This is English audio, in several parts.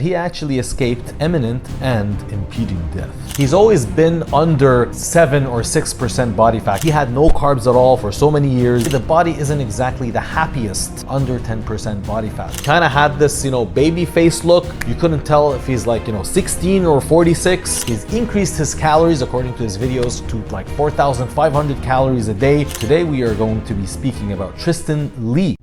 He actually escaped imminent and impeding death. He's always been under 7 or 6% body fat. He had no carbs at all for so many years. The body isn't exactly the happiest under 10% body fat. He kind of had this, baby face look. You couldn't tell if he's 16 or 46. He's increased his calories, according to his videos, to 4,500 calories a day. Today we are going to be speaking about Tristyn Lee.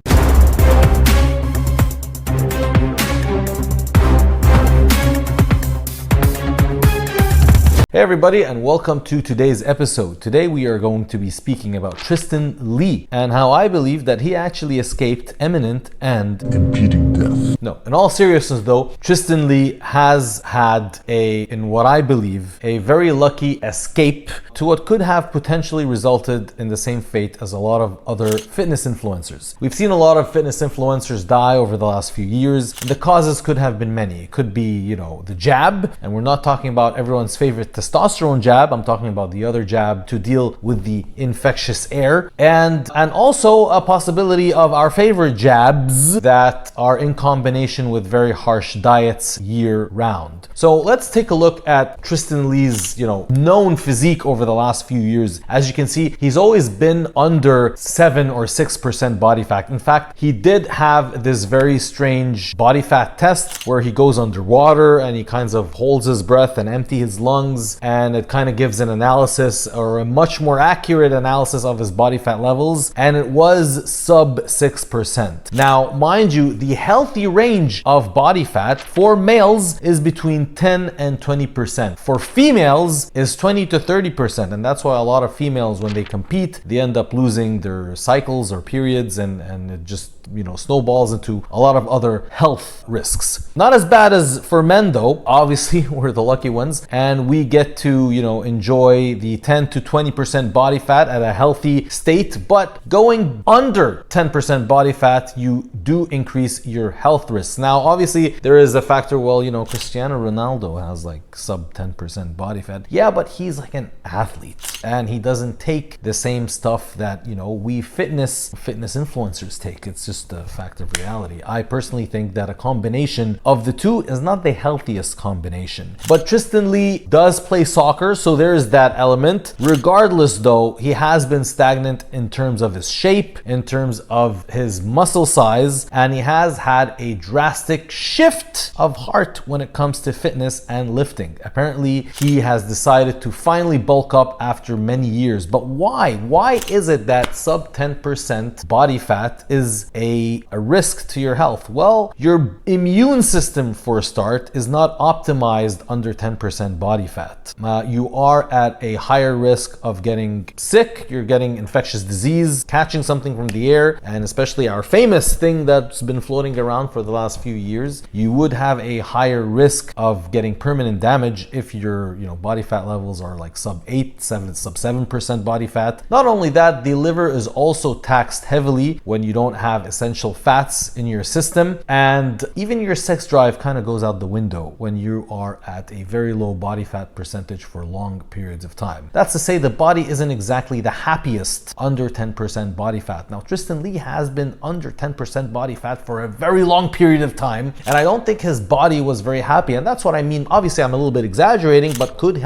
Hey everybody, and welcome to today's episode. Today we are going to be speaking about Tristyn Lee and how I believe that he actually escaped imminent and impeding death. No, in all seriousness though, Tristyn Lee has had in what I believe, a very lucky escape to what could have potentially resulted in the same fate as a lot of other fitness influencers. We've seen a lot of fitness influencers die over the last few years. The causes could have been many. It could be, the jab, and we're not talking about everyone's favorite testosterone jab. I'm talking about the other jab to deal with the infectious air, and also a possibility of our favorite jabs that are in combination with very harsh diets year round. So let's take a look at Tristyn Lee's, known physique over the last few years. As you can see, he's always been under 7 or 6% body fat. In fact, he did have this very strange body fat test where he goes underwater and he kind of holds his breath and empties his lungs, and it kind of gives an analysis, or a much more accurate analysis, of his body fat levels, and it was sub 6%. Now, mind you, the healthy range of body fat for males is between 10 and 20%. For females is 20 to 30%. And that's why a lot of females, when they compete, they end up losing their cycles or periods, and it just snowballs into a lot of other health risks. Not as bad as for men though. Obviously, we're the lucky ones, and we get to enjoy the 10 to 20% body fat at a healthy state. But going under 10% body fat, you do increase your health risks. Now, obviously, there is a factor. Well, Cristiano Ronaldo has sub 10% body fat. Yeah, but he's an athlete, and he doesn't take the same stuff that we fitness influencers take. It's just a fact of reality. I personally think that a combination of the two is not the healthiest combination. But Tristyn Lee does play soccer, so there is that element. Regardless though, he has been stagnant in terms of his shape, in terms of his muscle size, and he has had a drastic shift of heart when it comes to fitness and lifting. Apparently, he has decided to finally bulk up after many years. But why? Why is it that sub 10% body fat is a risk to your health? Well, your immune system, for a start, is not optimized under 10% body fat. You are at a higher risk of getting sick. You're getting infectious disease, catching something from the air, and especially our famous thing that's been floating around for the last few years, you would have a higher risk of getting permanent damage if your body fat levels are sub 8, 7, sub 7% body fat. Not only that, the liver is also taxed heavily when you don't have essential fats in your system, and even your sex drive kind of goes out the window when you are at a very low body fat percentage for long periods of time. That's to say, the body isn't exactly the happiest under 10% body fat. Now, Tristyn Lee has been under 10% body fat for a very long period of time, and I don't think his body was very happy, and that's what I mean. Obviously, I'm a little bit exaggerating, but could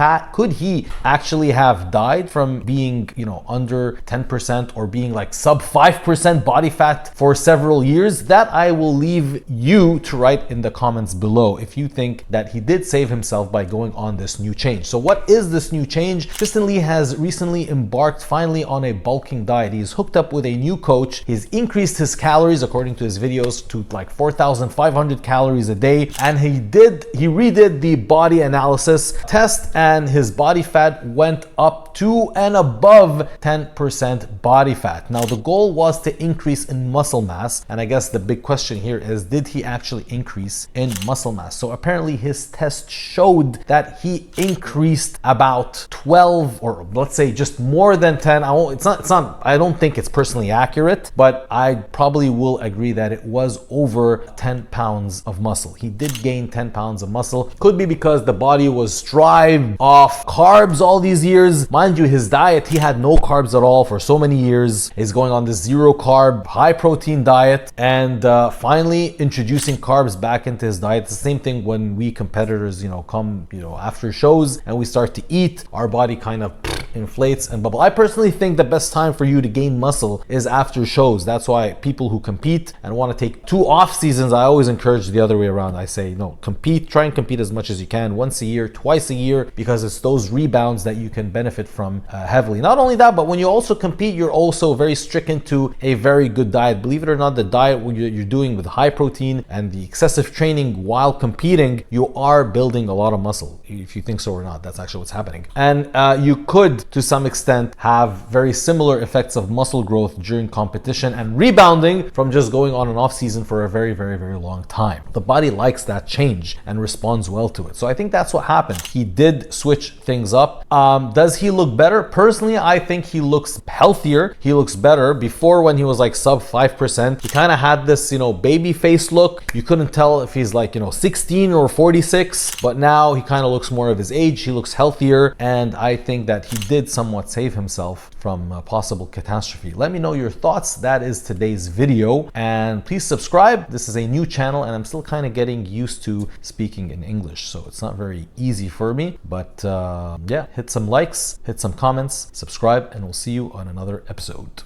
he actually have died from being, under 10% or being sub 5% body fat for several years? That I will leave you to write in the comments below if you think that he did save himself by going on this new change. So what is this new change? Tristyn Lee has recently embarked finally on a bulking diet. He's hooked up with a new coach. He's increased his calories, according to his videos, to 4,500 calories a day, and he redid the body analysis test, and his body fat went up to and above 10% body fat. Now, the goal was to increase in muscle mass, and I guess the big question here is, did he actually increase in muscle mass? So apparently his test showed that he increased about 12, or let's say just more than 10. I don't think it's personally accurate, but I probably will agree that it was over 10 pounds of muscle. He did gain 10 pounds of muscle. Could be because the body was strived off carbs all these years. Mind you, his diet, he had no carbs at all for so many years. He's going on this zero carb, high protein protein diet, and finally introducing carbs back into his diet. It's the same thing when we competitors, come, after shows and we start to eat, our body kind of inflates and bubble. I personally think the best time for you to gain muscle is after shows. That's why people who compete and want to take 2 off seasons, I always encourage the other way around. I say, no, try and compete as much as you can, once a year, twice a year, because it's those rebounds that you can benefit from heavily. Not only that, but when you also compete, you're also very stricken to a very good diet. Believe it or not, the diet you're doing with high protein and the excessive training while competing, you are building a lot of muscle. If you think so or not, that's actually what's happening. And you could, to some extent, have very similar effects of muscle growth during competition and rebounding from just going on an off season for a very, very, very long time. The body likes that change and responds well to it. So I think that's what happened. He did switch things up. Does he look better? Personally, I think he looks healthier. He looks better. Before, when he was like sub 5%, he kind of had this, baby face look. You couldn't tell if he's like, 16 or 46, but now he kind of looks more of his age. He looks healthier, and I think that he did somewhat save himself from a possible catastrophe. Let me know your thoughts. That is today's video, and please subscribe. This is a new channel and I'm still kind of getting used to speaking in English, so it's not very easy for me, but yeah, hit some likes, hit some comments, subscribe, and we'll see you on another episode.